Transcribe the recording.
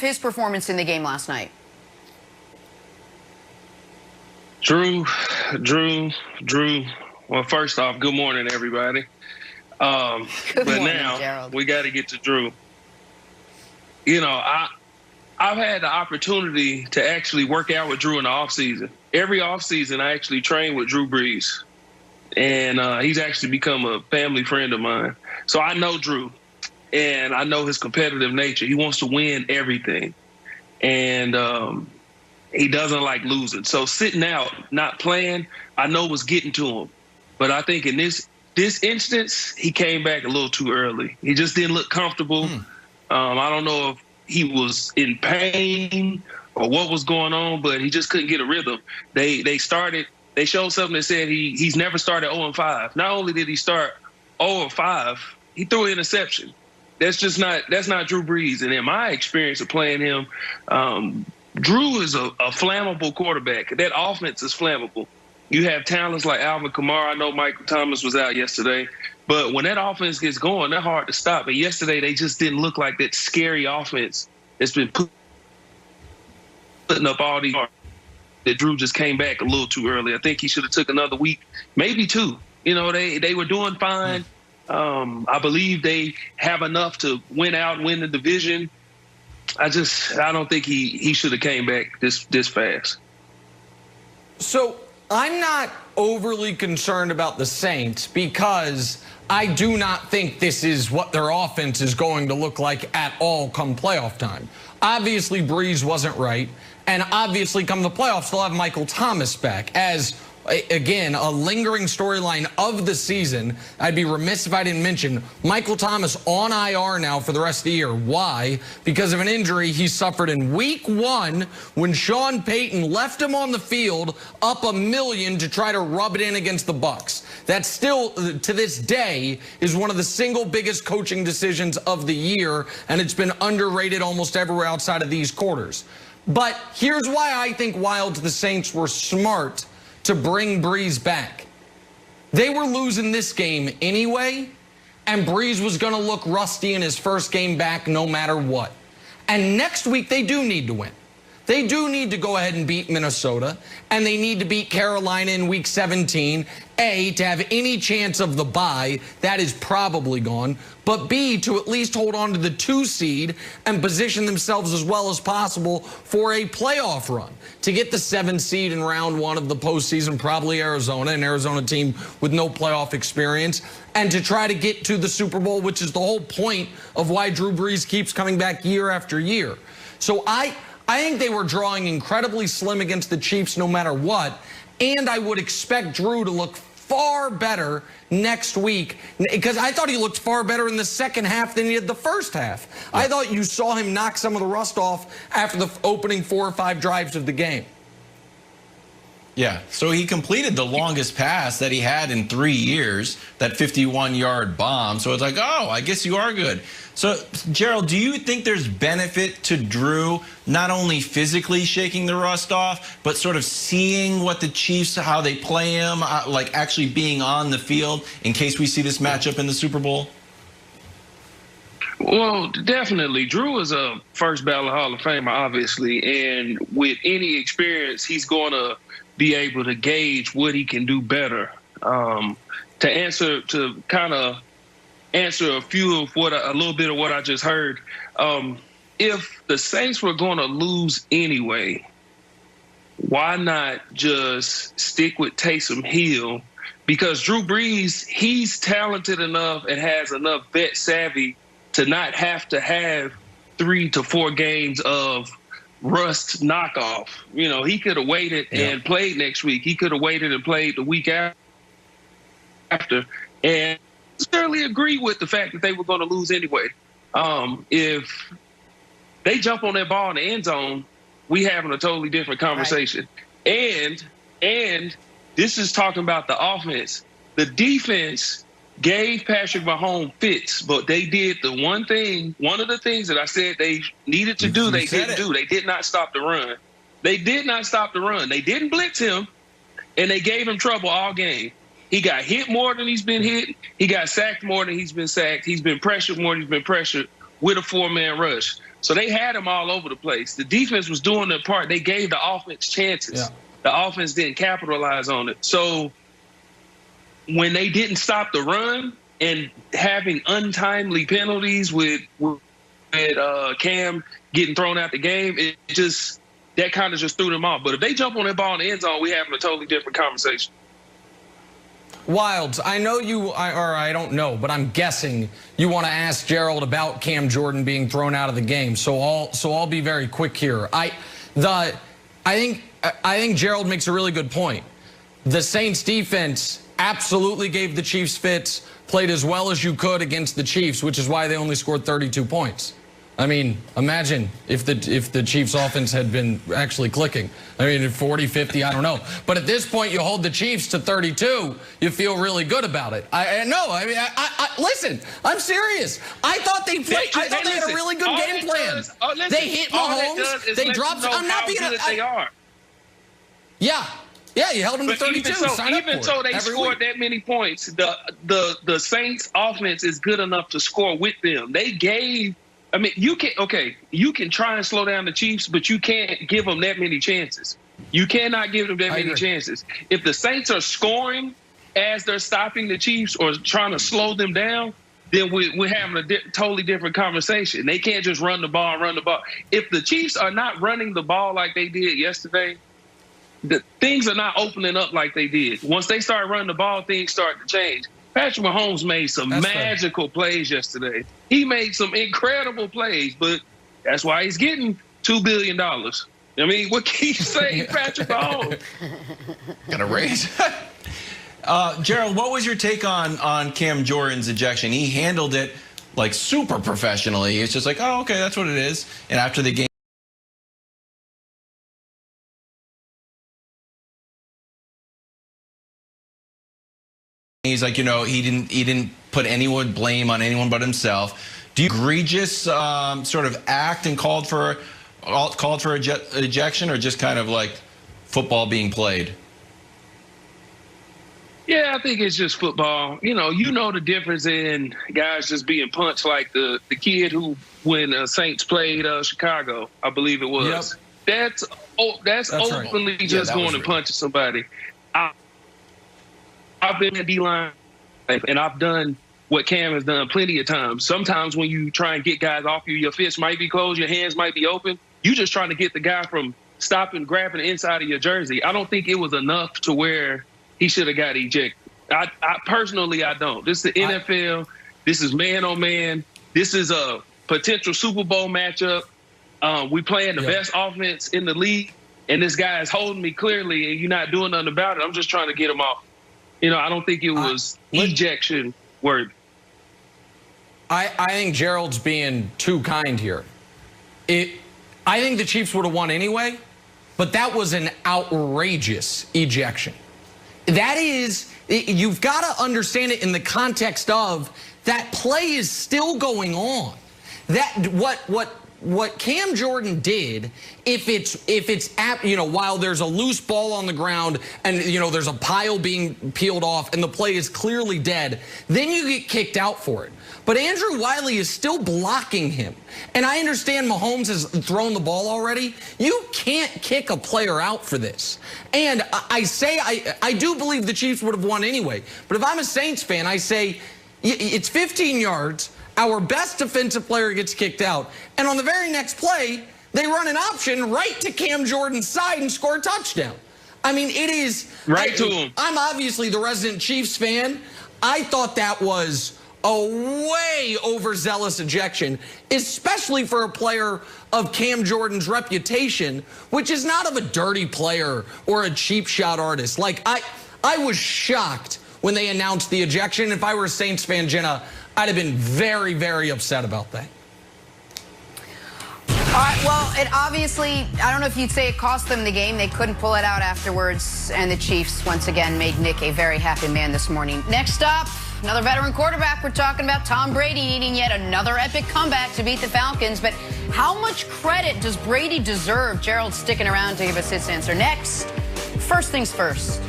his performance in the game last night? Drew. Well, first off, good morning, everybody. Good morning, now Gerald. we got to get to Drew. You know, I've had the opportunity to actually work out with Drew in the offseason. Every offseason, I actually train with Drew Brees, and he's actually become a family friend of mine. So I know Drew, and I know his competitive nature. He wants to win everything, and he doesn't like losing. So sitting out, not playing, I know was getting to him. But I think in this instance, he came back a little too early. He just didn't look comfortable. I don't know if he was in pain or what was going on, but he just couldn't get a rhythm. They showed something that said he's never started 0-5. Not only did he start 0-5, he threw an interception. That's not Drew Brees. And in my experience of playing him, Drew is a flammable quarterback. That offense is flammable. You have talents like Alvin Kamara. I know Michael Thomas was out yesterday. But when that offense gets going, they're hard to stop. And yesterday, they just didn't look like that scary offense that's been putting up all these yards. That Drew just came back a little too early. I think he should have took another week, maybe two. You know, they were doing fine. I believe they have enough to win the division. I don't think he should have came back this fast. So I'm not overly concerned about the Saints because I do not think this is what their offense is going to look like at all come playoff time. Obviously, Brees wasn't right. And obviously, come the playoffs, they'll have Michael Thomas back as, again, a lingering storyline of the season. I'd be remiss if I didn't mention Michael Thomas on IR now for the rest of the year. Why? Because of an injury he suffered in week 1 when Sean Payton left him on the field up $1 million to try to rub it in against the Bucs. That still, to this day, is one of the single biggest coaching decisions of the year, and it's been underrated almost everywhere outside of these quarters. But here's why I think the Saints were smart to bring Brees back. They were losing this game anyway, and Brees was going to look rusty in his first game back no matter what. And next week, they do need to win. They do need to go ahead and beat Minnesota, and they need to beat Carolina in Week 17, A, to have any chance of the bye. That is probably gone. But B, to at least hold on to the 2 seed and position themselves as well as possible for a playoff run. To get the 7 seed in round 1 of the postseason, probably Arizona, an Arizona team with no playoff experience, and to try to get to the Super Bowl, which is the whole point of why Drew Brees keeps coming back year after year. So I think they were drawing incredibly slim against the Chiefs no matter what, and I would expect Drew to look far better next week because I thought he looked far better in the second half than he did the first half. Yeah. I thought you saw him knock some of the rust off after the opening 4 or 5 drives of the game. Yeah, so he completed the longest pass that he had in 3 years, that 51-yard bomb. So it's like, oh, I guess you are good. So, Gerald, do you think there's benefit to Drew not only physically shaking the rust off, but sort of seeing what the Chiefs, how they play him, like actually being on the field in case we see this matchup in the Super Bowl? Well, definitely. Drew is a first ballot Hall of Famer, obviously. And with any experience, he's going to be able to gauge what he can do better. To kind of answer a little bit of what I just heard. If the Saints were going to lose anyway, why not just stick with Taysom Hill? Because Drew Brees, he's talented enough and has enough vet savvy to not have to have 3 to 4 games of rust knockoff. You know, he could have waited and played next week. He could have waited and played the week after. And I certainly agree with the fact that they were going to lose anyway. If they jump on that ball in the end zone, we having a totally different conversation. Right. And this is talking about the offense. The defense gave Patrick Mahomes fits, but they did one of the things that I said they needed to do, they didn't do. They did not stop the run. They did not stop the run. They didn't blitz him, and they gave him trouble all game. He got hit more than he's been hit. He got sacked more than he's been sacked. He's been pressured more than he's been pressured with a 4-man rush. So they had them all over the place. The defense was doing their part. They gave the offense chances. Yeah. The offense didn't capitalize on it. So when they didn't stop the run and having untimely penalties with Cam getting thrown out the game, that kind of just threw them off. But if they jump on that ball in the end zone, we're having a totally different conversation. Wilds, I know or I don't know, but I'm guessing you want to ask Gerald about Cam Jordan being thrown out of the game. So I'll be very quick here. I think Gerald makes a really good point. The Saints defense absolutely gave the Chiefs fits, played as well as you could against the Chiefs, which is why they only scored 32 points. I mean, imagine if the Chiefs offense had been actually clicking. I mean, 40, 50, I don't know. But at this point, you hold the Chiefs to 32, you feel really good about it. Listen, I'm serious. I thought they had a really good game plan. They hit Mahomes. They dropped. I'm not being. They are. Yeah, you held them to 32. Even so, they scored that many points. The Saints offense is good enough to score with them. They gave. I mean, you can try and slow down the Chiefs, but you can't give them that many chances. You cannot give them that many chances. If the Saints are scoring as they're stopping the Chiefs or trying to slow them down, then we're having a totally different conversation. They can't just run the ball. If the Chiefs are not running the ball like they did yesterday, things are not opening up like they did. Once they start running the ball, things start to change. Patrick Mahomes made some magical plays yesterday. He made some incredible plays, but that's why he's getting $2 billion. I mean, what can you say, Patrick Mahomes? Got a raise. Gerald, what was your take on Cam Jordan's ejection? He handled it like super professionally. It's just like, oh, okay, that's what it is. And after the game, he's like, he didn't put blame on anyone but himself. Do you egregious sort of act and called for ejection, or just kind of like football being played? Yeah, I think it's just football. You know the difference in guys just being punched, like the kid who, when Saints played Chicago, I believe it was. Yep. That's openly right. Just going and punching somebody. I've been in D-line, and I've done what Cam has done plenty of times. Sometimes when you try and get guys off you, your fists might be closed, your hands might be open. You just trying to get the guy from stopping, grabbing the inside of your jersey. I don't think it was enough to where he should have got ejected. I personally, I don't. This is the NFL. This is man on man. This is a potential Super Bowl matchup. We playing the best offense in the league, and this guy is holding me clearly, and you're not doing nothing about it. I'm just trying to get him off. I don't think it was ejection worthy. I think Gerald's being too kind here. I think the Chiefs would have won anyway, but that was an outrageous ejection. That is, you've got to understand it in the context of that play is still going on. That what Cam Jordan did, if it's while there's a loose ball on the ground and there's a pile being peeled off and the play is clearly dead, then you get kicked out for it. But Andrew Wiley is still blocking him. And I understand Mahomes has thrown the ball already. You can't kick a player out for this. And I do believe the Chiefs would have won anyway. But if I'm a Saints fan, I say it's 15 yards. Our best defensive player gets kicked out. And on the very next play, they run an option right to Cam Jordan's side and score a touchdown. I mean, it is right to him. I'm obviously the resident Chiefs fan. I thought that was a way overzealous ejection, especially for a player of Cam Jordan's reputation, which is not of a dirty player or a cheap shot artist. Like, I was shocked when they announced the ejection. If I were a Saints fan, Jenna, I'd have been very, very upset about that. All right, well, it obviously, I don't know if you'd say it cost them the game. They couldn't pull it out afterwards, and the Chiefs once again made Nick a very happy man this morning. Next up, another veteran quarterback. We're talking about Tom Brady needing yet another epic comeback to beat the Falcons. But how much credit does Brady deserve? Gerald's sticking around to give us his answer next. First things first.